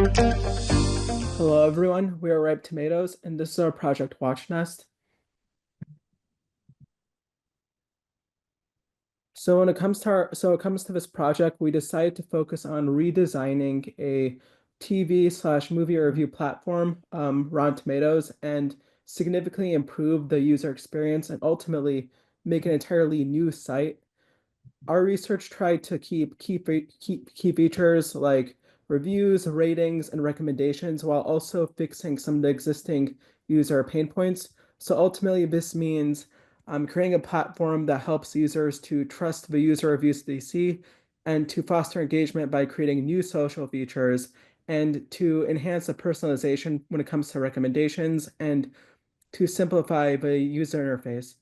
Hello everyone, we are Ripe Tomatoes, and this is our project WatchNest. So when it comes to this project, we decided to focus on redesigning a TV/movie review platform, Rotten Tomatoes, and significantly improve the user experience and ultimately make an entirely new site. Our research tried to keep key features like reviews, ratings, and recommendations while also fixing some of the existing user pain points. So ultimately, this means creating a platform that helps users to trust the user reviews they see and to foster engagement by creating new social features and to enhance the personalization when it comes to recommendations and to simplify the user interface.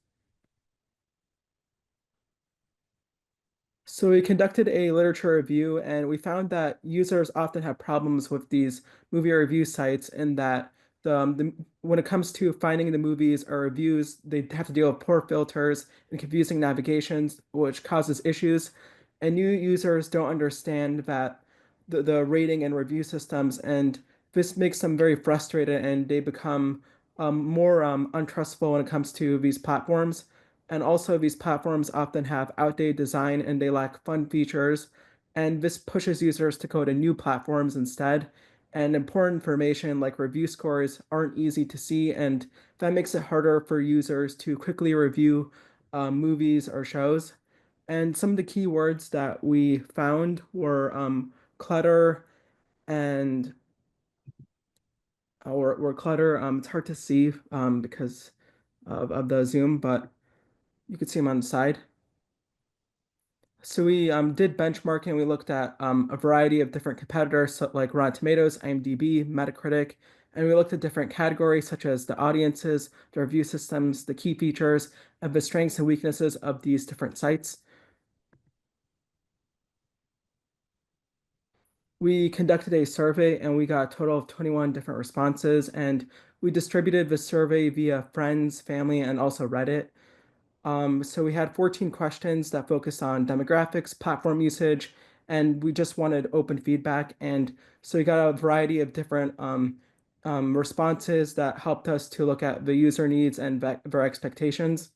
So we conducted a literature review and we found that users often have problems with these movie review sites in that when it comes to finding the movies or reviews, they have to deal with poor filters and confusing navigations, which causes issues. And new users don't understand that the rating and review systems, and this makes them very frustrated and they become more untrustful when it comes to these platforms. And also, these platforms often have outdated design and they lack fun features. And this pushes users to go to new platforms instead. And important information like review scores aren't easy to see, and that makes it harder for users to quickly review movies or shows. And some of the keywords that we found were clutter and or clutter. It's hard to see because of the zoom, but you can see them on the side. So we did benchmarking. We looked at a variety of different competitors, so like Rotten Tomatoes, IMDb, Metacritic, and we looked at different categories such as the audiences, the review systems, the key features, and the strengths and weaknesses of these different sites. We conducted a survey and we got a total of 21 different responses, and we distributed the survey via friends, family, and also Reddit. So we had 14 questions that focused on demographics, platform usage, and we just wanted open feedback. And so we got a variety of different responses that helped us to look at the user needs and their expectations.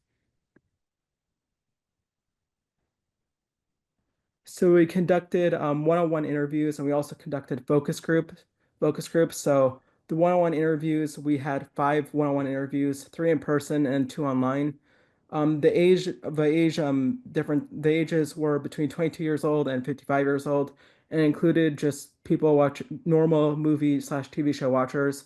So we conducted one-on-one interviews and we also conducted focus groups. So the one-on-one interviews, we had five one-on-one interviews, three in person and two online. The ages were between 22 years old and 55 years old, and included just people watch normal movie/TV show watchers.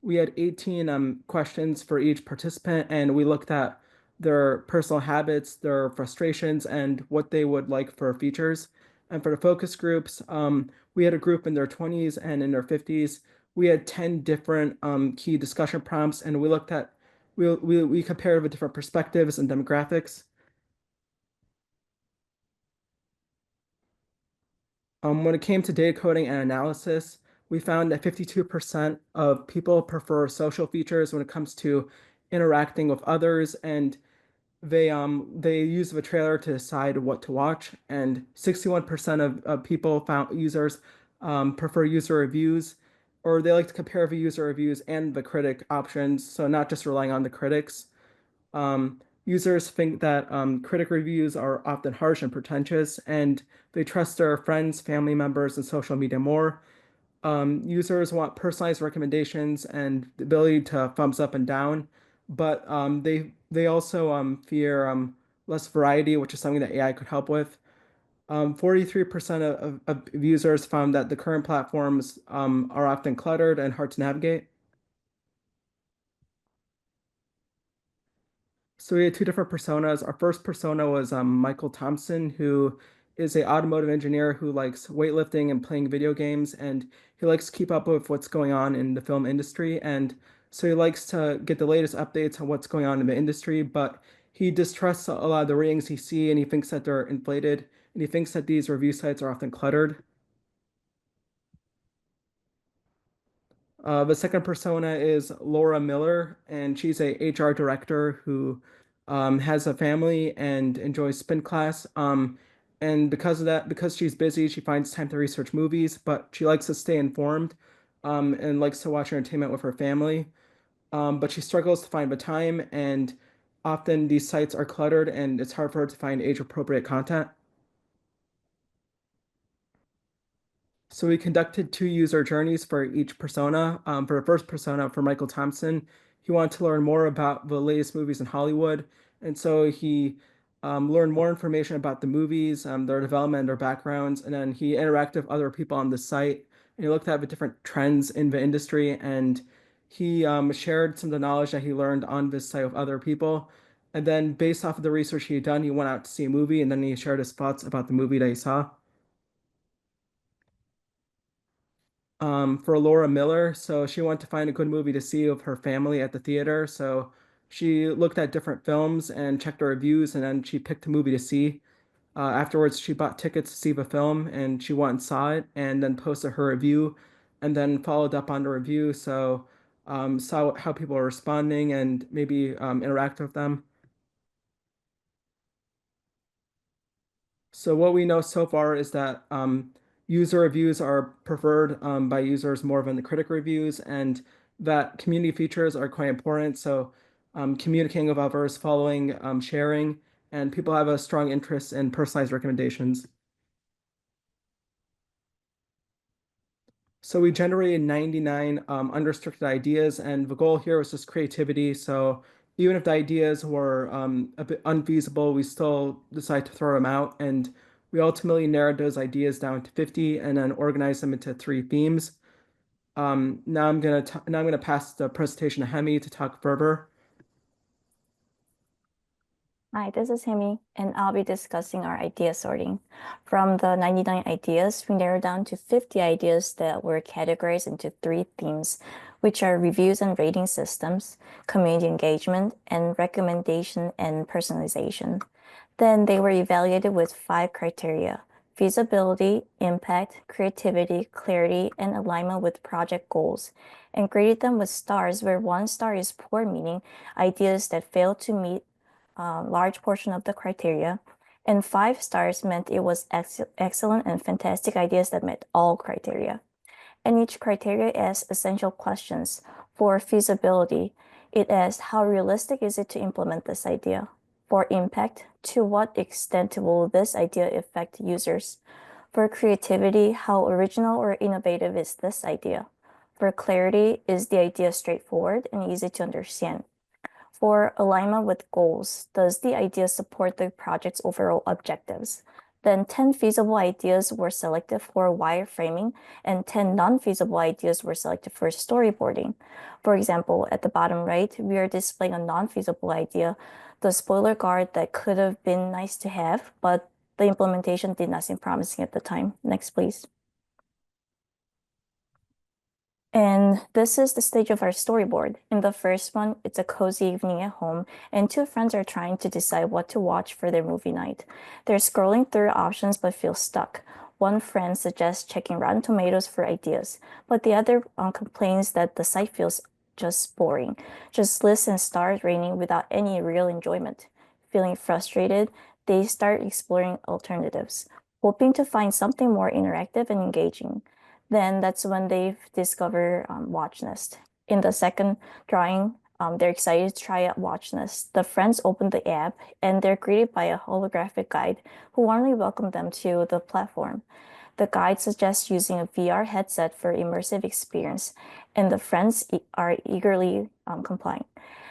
We had 18 questions for each participant, and we looked at their personal habits, their frustrations, and what they would like for features. And for the focus groups, we had a group in their 20s and in their 50s. We had 10 different key discussion prompts, and we compared with different perspectives and demographics. When it came to data coding and analysis, we found that 52% of people prefer social features when it comes to interacting with others, and they use the trailer to decide what to watch. And 61% of people found users prefer user reviews, or they like to compare the user reviews and the critic options, so not just relying on the critics. Users think that critic reviews are often harsh and pretentious, and they trust their friends, family members, and social media more. Users want personalized recommendations and the ability to thumbs up and down, but they also fear less variety, which is something that AI could help with. 43% of users found that the current platforms are often cluttered and hard to navigate. So we had two different personas. Our first persona was Michael Thompson, who is a automotive engineer who likes weightlifting and playing video games, and he likes to keep up with what's going on in the film industry. And so he likes to get the latest updates on what's going on in the industry, but he distrusts a lot of the ratings he sees, and he thinks that they're inflated, and he thinks that these review sites are often cluttered. The second persona is Laura Miller, and she's a HR director who has a family and enjoys spin class. And because of that, because she's busy, she finds time to research movies, but she likes to stay informed, and likes to watch entertainment with her family. But she struggles to find the time, and often these sites are cluttered, and it's hard for her to find age-appropriate content. So we conducted two user journeys for each persona. For the first persona, for Michael Thompson, he wanted to learn more about the latest movies in Hollywood, and so he learned more information about the movies, their development, their backgrounds, and then he interacted with other people on the site, and he looked at the different trends in the industry, and he shared some of the knowledge that he learned on this site with other people. And then, based off of the research he had done, he went out to see a movie, and then he shared his thoughts about the movie that he saw. For Laura Miller. So she wanted to find a good movie to see with her family at the theater. So she looked at different films and checked the reviews, and then she picked a movie to see. Afterwards, she bought tickets to see the film, and she went and saw it, and then posted her review, and then followed up on the review. So saw how people are responding and maybe interact with them. So what we know so far is that user reviews are preferred by users more than the critic reviews, and that community features are quite important. So communicating with others, following, sharing, and people have a strong interest in personalized recommendations. So we generated 99 unrestricted ideas, and the goal here was just creativity. So even if the ideas were a bit unfeasible, we still decided to throw them out. And we ultimately narrowed those ideas down to 50 and then organized them into three themes. Now I'm gonna pass the presentation to Hemi to talk further. Hi, this is Hemi, and I'll be discussing our idea sorting. From the 99 ideas, we narrowed down to 50 ideas that were categorized into three themes, which are reviews and rating systems, community engagement, and recommendation and personalization. Then they were evaluated with 5 criteria: feasibility, impact, creativity, clarity, and alignment with project goals, and graded them with stars, where 1 star is poor, meaning ideas that fail to meet large portion of the criteria, and 5 stars meant it was excellent and fantastic ideas that met all criteria. And each criteria asks essential questions. For feasibility, it asks how realistic is it to implement this idea? For impact, to what extent will this idea affect users? For creativity, how original or innovative is this idea? For clarity, is the idea straightforward and easy to understand? For alignment with goals, does the idea support the project's overall objectives? Then 10 feasible ideas were selected for wireframing, and 10 non-feasible ideas were selected for storyboarding. For example, at the bottom right, we are displaying a non-feasible idea, the spoiler guard that could have been nice to have, but the implementation did not seem promising at the time. Next, please. And this is the stage of our storyboard. In the first one, it's a cozy evening at home, and two friends are trying to decide what to watch for their movie night. They're scrolling through options but feel stuck. One friend suggests checking Rotten Tomatoes for ideas, but the other complains that the site feels just boring, just lists and stars raining without any real enjoyment. Feeling frustrated, they start exploring alternatives, hoping to find something more interactive and engaging. Then that's when they discover WatchNest. In the second drawing, they're excited to try out WatchNest. The friends open the app and they're greeted by a holographic guide who warmly welcomes them to the platform. The guide suggests using a VR headset for immersive experience, and the friends are eagerly complying.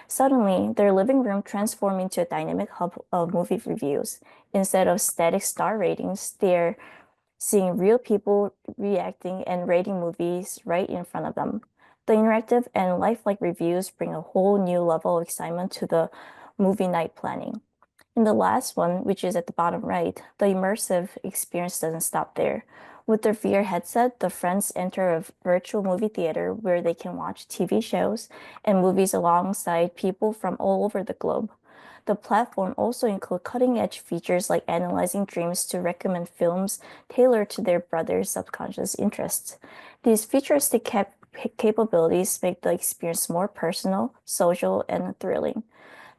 Suddenly, their living room transforms into a dynamic hub of movie reviews. Instead of static star ratings, they're seeing real people reacting and rating movies right in front of them. The interactive and lifelike reviews bring a whole new level of excitement to the movie night planning. In the last one, which is at the bottom right, the immersive experience doesn't stop there. With their VR headset, the friends enter a virtual movie theater where they can watch TV shows and movies alongside people from all over the globe. The platform also includes cutting-edge features like analyzing dreams to recommend films tailored to their brother's subconscious interests. These futuristic capabilities make the experience more personal, social, and thrilling.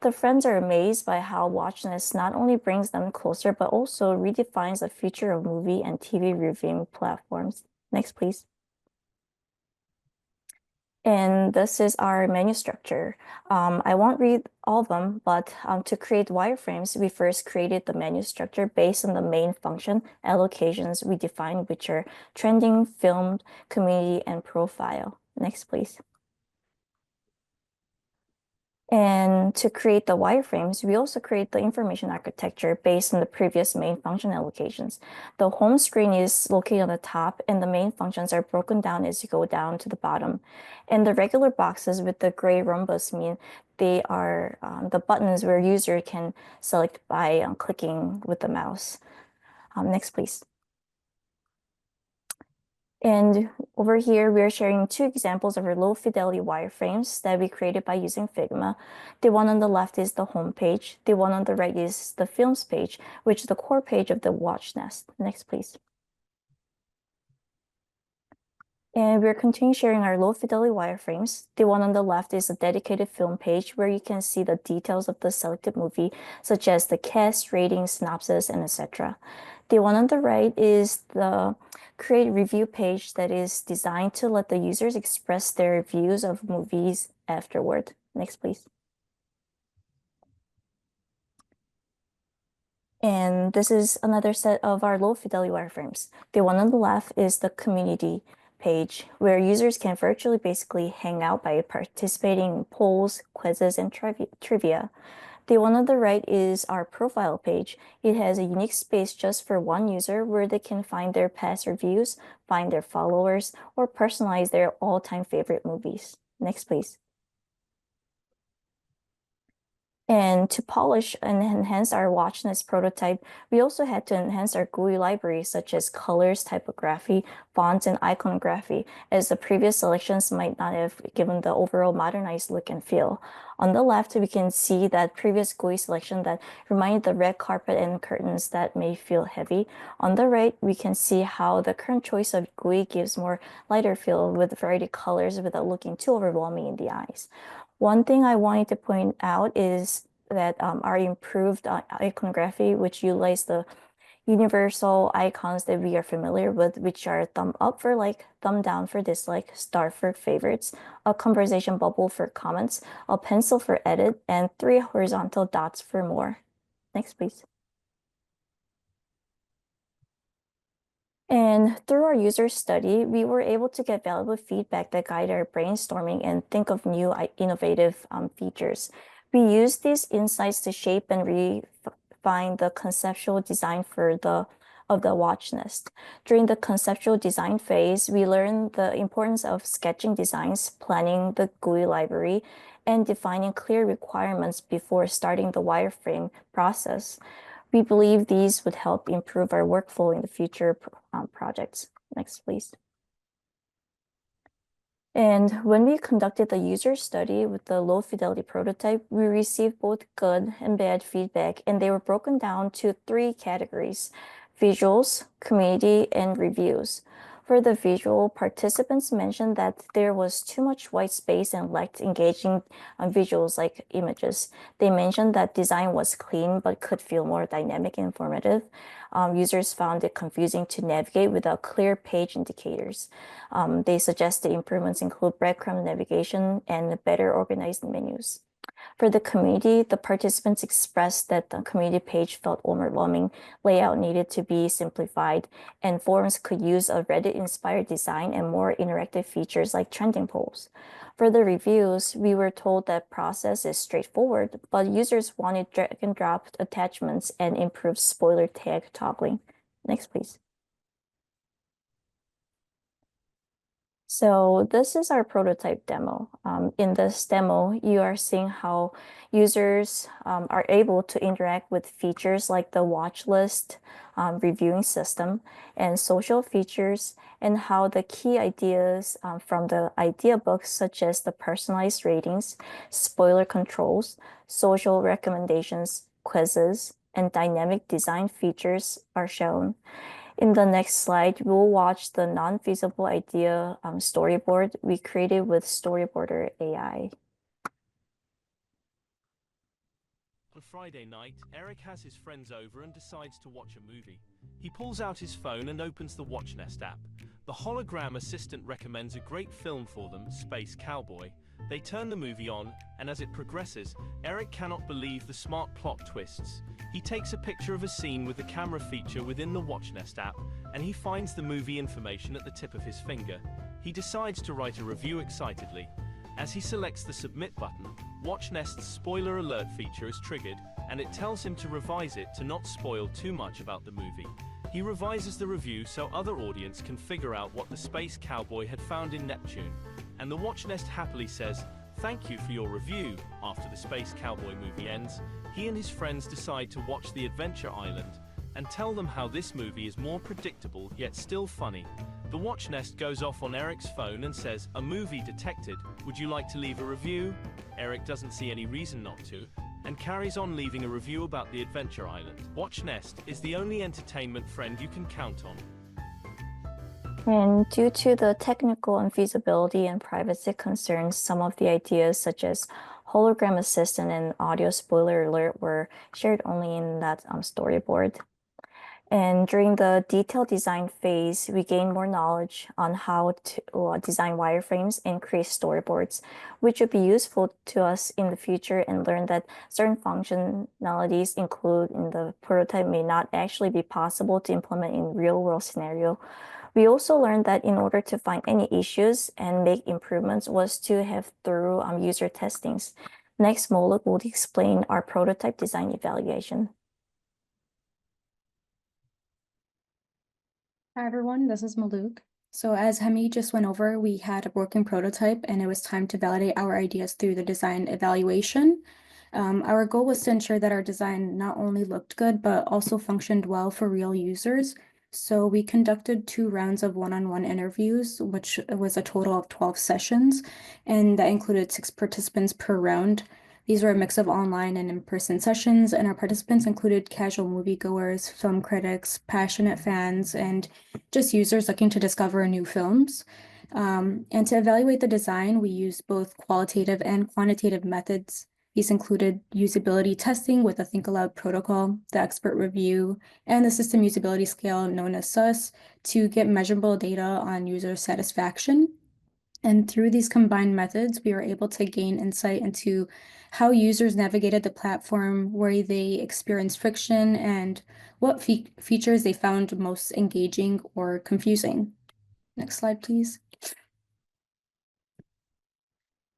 The friends are amazed by how WatchNest not only brings them closer, but also redefines the future of movie and TV reviewing platforms. Next, please. And this is our menu structure. I won't read all of them, but to create wireframes, we first created the menu structure based on the main function allocations we defined, which are trending, filmed, community, and profile. Next, please. And to create the wireframes, we also create the information architecture based on the previous main function allocations. The home screen is located on the top, and the main functions are broken down as you go down to the bottom. And the regular boxes with the gray rhombus mean they are the buttons where user can select by clicking with the mouse. Next, please. And over here, we're sharing two examples of our low fidelity wireframes that we created by using Figma. The one on the left is the home page. The one on the right is the films page, which is the core page of the WatchNest. Next, please. And we're continuing sharing our low fidelity wireframes. The one on the left is a dedicated film page where you can see the details of the selected movie, such as the cast, rating, synopsis, and etc. The one on the right is the create review page that is designed to let the users express their views of movies afterward. Next, please. And this is another set of our low fidelity wireframes. The one on the left is the community page where users can virtually basically hang out by participating in polls, quizzes, and trivia. The one on the right is our profile page. It has a unique space just for one user where they can find their past reviews, find their followers, or personalize their all-time favorite movies. Next, please. And to polish and enhance our WatchNest prototype, we also had to enhance our GUI libraries such as colors, typography, fonts, and iconography, as the previous selections might not have given the overall modernized look and feel. On the left, we can see that previous GUI selection that reminded the red carpet and curtains that may feel heavy. On the right, we can see how the current choice of GUI gives more lighter feel with a variety of colors without looking too overwhelming in the eyes. One thing I wanted to point out is that our improved iconography, which utilize the universal icons that we are familiar with, which are thumb up for like, thumb down for dislike, star for favorites, a conversation bubble for comments, a pencil for edit, and 3 horizontal dots for more. Next, please. And through our user study, we were able to get valuable feedback that guide our brainstorming and think of new innovative features. We use these insights to shape and refine the conceptual design of the WatchNest. During the conceptual design phase, we learned the importance of sketching designs, planning the GUI library, and defining clear requirements before starting the wireframe process. We believe these would help improve our workflow in the future projects. Next, please. And when we conducted the user study with the low fidelity prototype, we received both good and bad feedback, and they were broken down to 3 categories: visuals, community, and reviews. For the visual, participants mentioned that there was too much white space and lacked engaging visuals like images. They mentioned that design was clean but could feel more dynamic and informative. Users found it confusing to navigate without clear page indicators. They suggested improvements include breadcrumb navigation and better organized menus. For the community, the participants expressed that the community page felt overwhelming, layout needed to be simplified, and forums could use a Reddit-inspired design and more interactive features like trending polls. For the reviews, we were told that process is straightforward, but users wanted drag and drop attachments and improved spoiler tag toggling. Next, please. So this is our prototype demo. In this demo, you are seeing how users are able to interact with features like the watch list, reviewing system, and social features, and how the key ideas from the idea books, such as the personalized ratings, spoiler controls, social recommendations, quizzes, and dynamic design features are shown. In the next slide, we'll watch the non-feasible idea storyboard we created with Storyboarder AI. On Friday night, Eric has his friends over and decides to watch a movie. He pulls out his phone and opens the WatchNest app. The hologram assistant recommends a great film for them, Space Cowboy. They turn the movie on, and as it progresses, Eric cannot believe the smart plot twists. He takes a picture of a scene with the camera feature within the WatchNest app, and he finds the movie information at the tip of his finger. He decides to write a review excitedly. As he selects the submit button, WatchNest's spoiler alert feature is triggered, and it tells him to revise it to not spoil too much about the movie. He revises the review so other audience can figure out what the space cowboy had found in Neptune, and the WatchNest happily says, "Thank you for your review." After the space cowboy movie ends, he and his friends decide to watch The Adventure Island and tell them how this movie is more predictable yet still funny. The WatchNest goes off on Eric's phone and says, "A movie detected. Would you like to leave a review?" Eric doesn't see any reason not to, and carries on leaving a review about The Adventure Island. WatchNest is the only entertainment friend you can count on. And due to the technical unfeasibility and privacy concerns, some of the ideas such as hologram assistant and audio spoiler alert were shared only in that storyboard. And during the detailed design phase, we gained more knowledge on how to design wireframes and create storyboards, which would be useful to us in the future, and learn that certain functionalities included in the prototype may not actually be possible to implement in real-world scenario. We also learned that in order to find any issues and make improvements was to have thorough user testings. Next, Molouk will explain our prototype design evaluation. Hi everyone, this is Molouk. So as Hemi just went over, we had a working prototype and it was time to validate our ideas through the design evaluation. Our goal was to ensure that our design not only looked good, but also functioned well for real users. So we conducted 2 rounds of one-on-one interviews, which was a total of 12 sessions, and that included 6 participants per round. These were a mix of online and in-person sessions, and our participants included casual moviegoers, film critics, passionate fans, and just users looking to discover new films. And to evaluate the design, we used both qualitative and quantitative methods. These included usability testing with a Think Aloud protocol, the expert review, and the system usability scale known as SUS to get measurable data on user satisfaction. And through these combined methods, we were able to gain insight into how users navigated the platform, where they experienced friction, and what features they found most engaging or confusing. Next slide, please.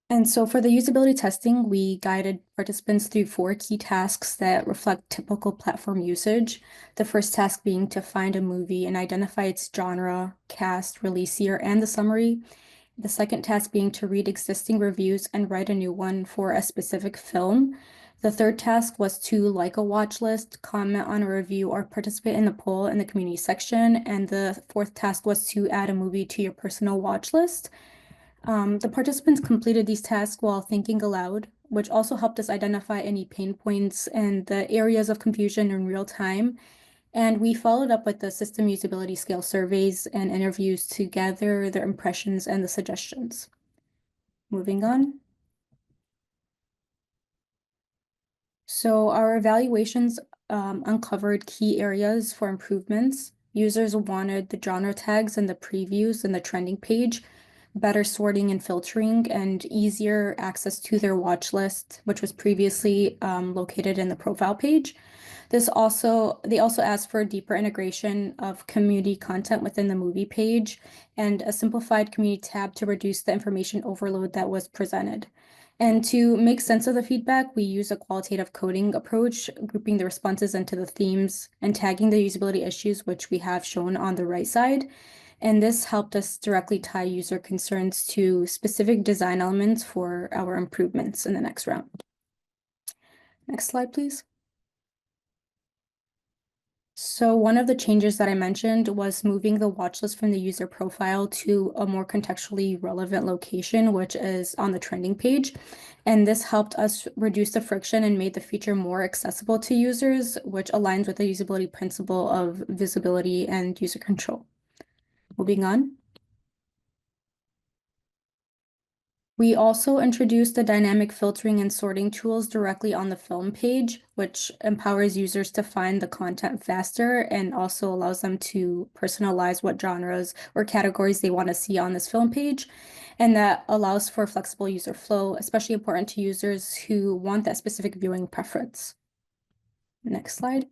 And so for the usability testing, we guided participants through 4 key tasks that reflect typical platform usage. The first task being to find a movie and identify its genre, cast, release year, and the summary. The second task being to read existing reviews and write a new one for a specific film. The third task was to like a watch list, comment on a review, or participate in the poll in the community section. And the fourth task was to add a movie to your personal watch list. The participants completed these tasks while thinking aloud, which also helped us identify any pain points and the areas of confusion in real time. And we followed up with the system usability scale surveys and interviews to gather their impressions and the suggestions. Moving on. So our evaluations uncovered key areas for improvements. Users wanted the genre tags and the previews and the trending page, better sorting and filtering, and easier access to their watch list, which was previously located in the profile page. They also asked for a deeper integration of community content within the movie page and a simplified community tab to reduce the information overload that was presented. And to make sense of the feedback, we use a qualitative coding approach, grouping the responses into the themes and tagging the usability issues, which we have shown on the right side. And this helped us directly tie user concerns to specific design elements for our improvements in the next round. Next slide, please. So one of the changes that I mentioned was moving the watch list from the user profile to a more contextually relevant location, which is on the trending page. And this helped us reduce the friction and made the feature more accessible to users, which aligns with the usability principle of visibility and user control. Moving on. We also introduced the dynamic filtering and sorting tools directly on the film page, which empowers users to find the content faster and also allows them to personalize what genres or categories they want to see on this film page. And that allows for flexible user flow, especially important to users who want that specific viewing preference. Next slide.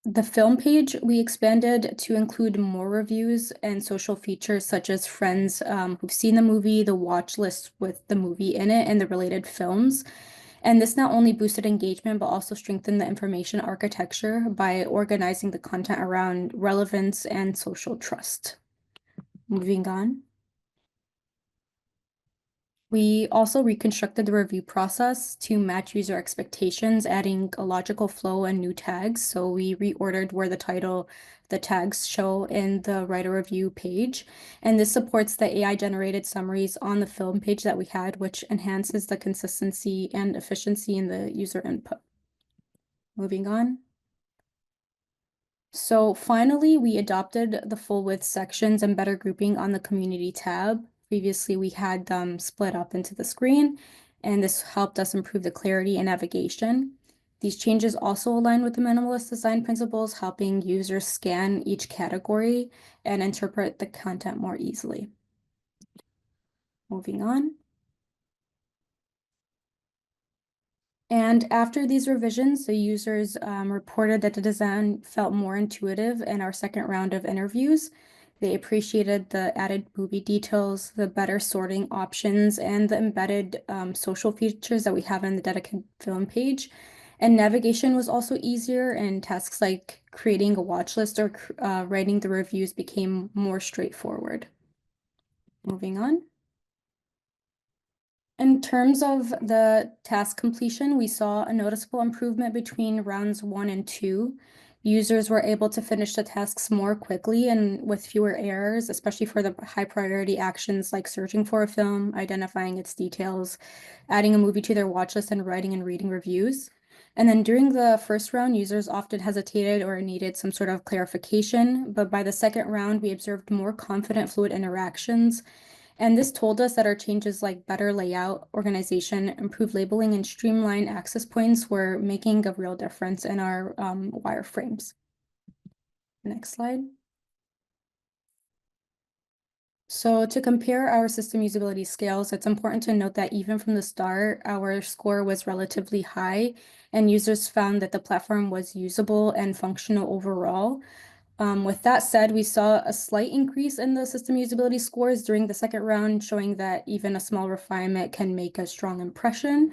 The film page, we expanded to include more reviews and social features such as friends who've seen the movie, the watch list with the movie in it, and the related films. And this not only boosted engagement, but also strengthened the information architecture by organizing the content around relevance and social trust. Moving on. We also reconstructed the review process to match user expectations, adding a logical flow and new tags. So we reordered where the tags show in the writer review page. And this supports the AI-generated summaries on the film page that we had, which enhances the consistency and efficiency in the user input. Moving on. So finally, we adopted the full width sections and better grouping on the community tab. Previously, we had them split up into the screen, and this helped us improve the clarity and navigation. These changes also align with the minimalist design principles, helping users scan each category and interpret the content more easily. Moving on. And after these revisions, the users reported that the design felt more intuitive in our second round of interviews. They appreciated the added movie details, the better sorting options, and the embedded social features that we have in the dedicated film page. And navigation was also easier, and tasks like creating a watch list or writing the reviews became more straightforward. Moving on. In terms of the task completion, we saw a noticeable improvement between rounds 1 and 2. Users were able to finish the tasks more quickly and with fewer errors, especially for the high priority actions like searching for a film, identifying its details, adding a movie to their watch list, and writing and reading reviews. And then during the first round, users often hesitated or needed some sort of clarification, but by the second round, we observed more confident, fluid interactions. And this told us that our changes like better layout, organization, improved labeling, and streamlined access points were making a real difference in our wireframes. Next slide. So to compare our system usability scales, it's important to note that even from the start, our score was relatively high, and users found that the platform was usable and functional overall. With that said, we saw a slight increase in the system usability scores during the second round, showing that even a small refinement can make a strong impression.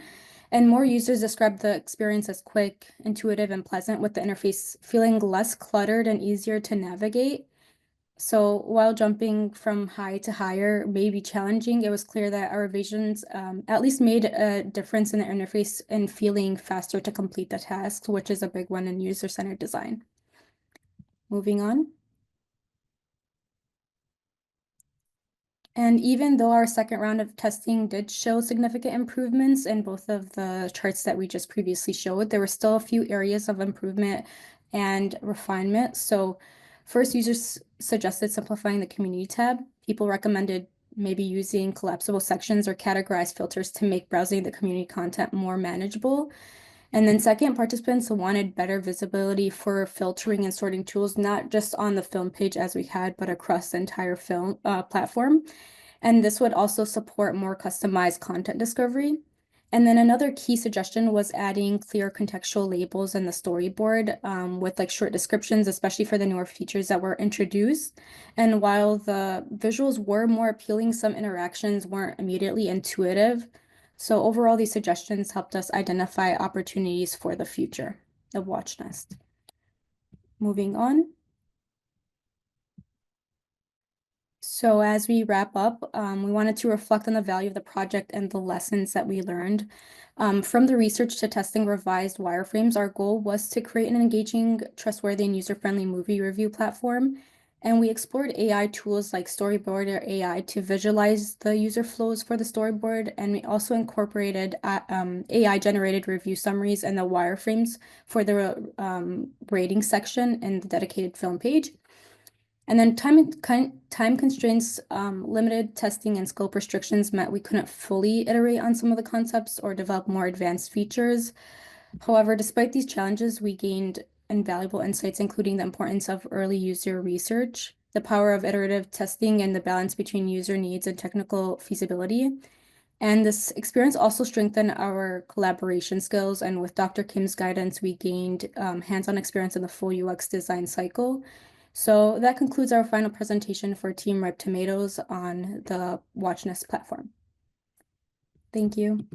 And more users described the experience as quick, intuitive, and pleasant, with the interface feeling less cluttered and easier to navigate. So while jumping from high to higher may be challenging, it was clear that our revisions at least made a difference in the interface and feeling faster to complete the task, which is a big one in user-centered design. Moving on. And even though our second round of testing did show significant improvements in both of the charts that we just previously showed, there were still a few areas of improvement and refinement. So first, users suggested simplifying the community tab. People recommended maybe using collapsible sections or categorized filters to make browsing the community content more manageable. And then second, participants wanted better visibility for filtering and sorting tools, not just on the film page as we had, but across the entire film platform. And this would also support more customized content discovery. And then another key suggestion was adding clear contextual labels in the storyboard with like short descriptions, especially for the newer features that were introduced. And while the visuals were more appealing, some interactions weren't immediately intuitive. So overall, these suggestions helped us identify opportunities for the future of WatchNest. Moving on. So as we wrap up, we wanted to reflect on the value of the project and the lessons that we learned. From the research to testing revised wireframes, our goal was to create an engaging, trustworthy, and user-friendly movie review platform. And we explored AI tools like Storyboard or AI to visualize the user flows for the storyboard. And we also incorporated AI-generated review summaries and the wireframes for the rating section in the dedicated film page. And then time constraints, limited testing and scope restrictions meant we couldn't fully iterate on some of the concepts or develop more advanced features. However, despite these challenges, we gained invaluable insights, including the importance of early user research, the power of iterative testing, and the balance between user needs and technical feasibility. And this experience also strengthened our collaboration skills. And with Dr. Kim's guidance, we gained hands-on experience in the full UX design cycle. So that concludes our final presentation for Team Ripe Tomatoes on the WatchNest platform. Thank you.